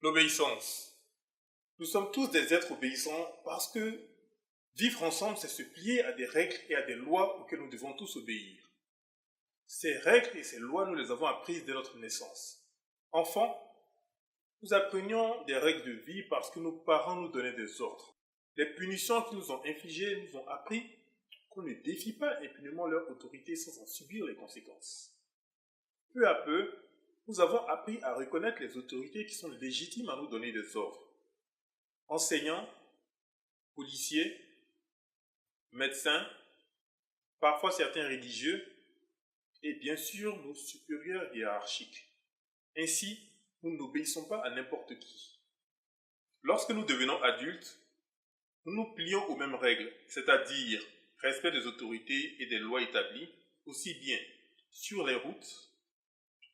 L'obéissance. Nous sommes tous des êtres obéissants parce que vivre ensemble, c'est se plier à des règles et à des lois auxquelles nous devons tous obéir. Ces règles et ces lois, nous les avons apprises dès notre naissance. Enfants, nous apprenions des règles de vie parce que nos parents nous donnaient des ordres. Les punitions qu'ils nous ont infligées nous ont appris qu'on ne défie pas impunément leur autorité sans en subir les conséquences. Peu à peu, nous avons appris à reconnaître les autorités qui sont légitimes à nous donner des ordres. Enseignants, policiers, médecins, parfois certains religieux, et bien sûr nos supérieurs hiérarchiques. Ainsi, nous n'obéissons pas à n'importe qui. Lorsque nous devenons adultes, nous nous plions aux mêmes règles, c'est-à-dire respect des autorités et des lois établies, aussi bien sur les routes,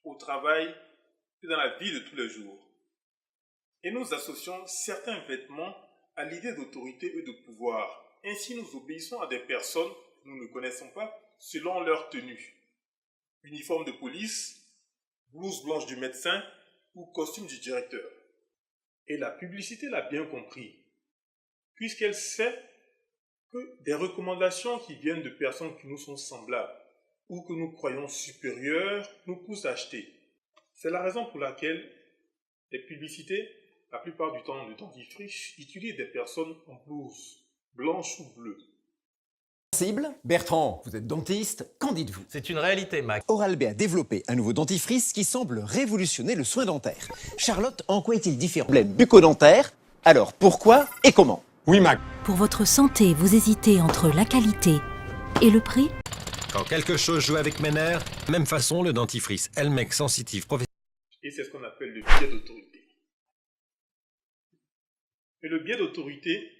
au travail que dans la vie de tous les jours. Et nous associons certains vêtements à l'idée d'autorité et de pouvoir. Ainsi, nous obéissons à des personnes que nous ne connaissons pas selon leur tenue. Uniforme de police, blouse blanche du médecin ou costume du directeur. Et la publicité l'a bien compris, puisqu'elle sait que des recommandations qui viennent de personnes qui nous sont semblables ou que nous croyons supérieures nous poussent à acheter. C'est la raison pour laquelle les publicités, la plupart du temps de dentifrice, utilisent des personnes en blouse blanche ou bleue. Bertrand, vous êtes dentiste, qu'en dites-vous? C'est une réalité, Mac. Oral-B a développé un nouveau dentifrice qui semble révolutionner le soin dentaire. Charlotte, en quoi est-il différent? Problème bucco-dentaire. Alors, pourquoi et comment? Oui, Mac. Pour votre santé, vous hésitez entre la qualité et le prix? Quand quelque chose joue avec mes nerfs, même façon, le dentifrice Elmec sensitif professionnel. Et c'est ce qu'on appelle le biais d'autorité. Et le biais d'autorité,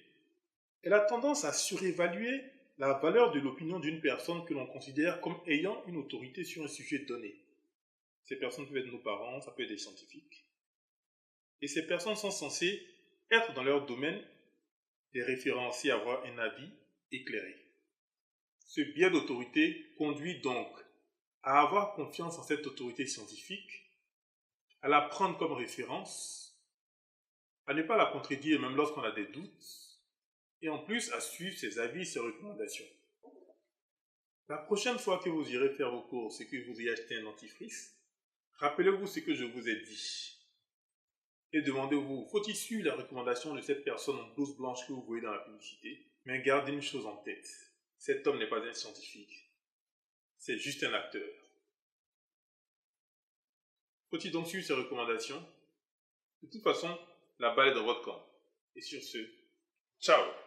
elle a tendance à surévaluer la valeur de l'opinion d'une personne que l'on considère comme ayant une autorité sur un sujet donné. Ces personnes peuvent être nos parents, ça peut être des scientifiques. Et ces personnes sont censées être dans leur domaine des référencés à avoir un avis éclairé. Ce biais d'autorité conduit donc à avoir confiance en cette autorité scientifique, à la prendre comme référence, à ne pas la contredire même lorsqu'on a des doutes, et en plus à suivre ses avis, ses recommandations. La prochaine fois que vous irez faire vos courses et que vous y achetez un dentifrice, rappelez-vous ce que je vous ai dit. Et demandez-vous, faut-il suivre la recommandation de cette personne en blouse blanche que vous voyez dans la publicité? Mais gardez une chose en tête, cet homme n'est pas un scientifique, c'est juste un acteur. Faut-il donc suivre ces recommandations? De toute façon, la balle est dans votre camp. Et sur ce, ciao!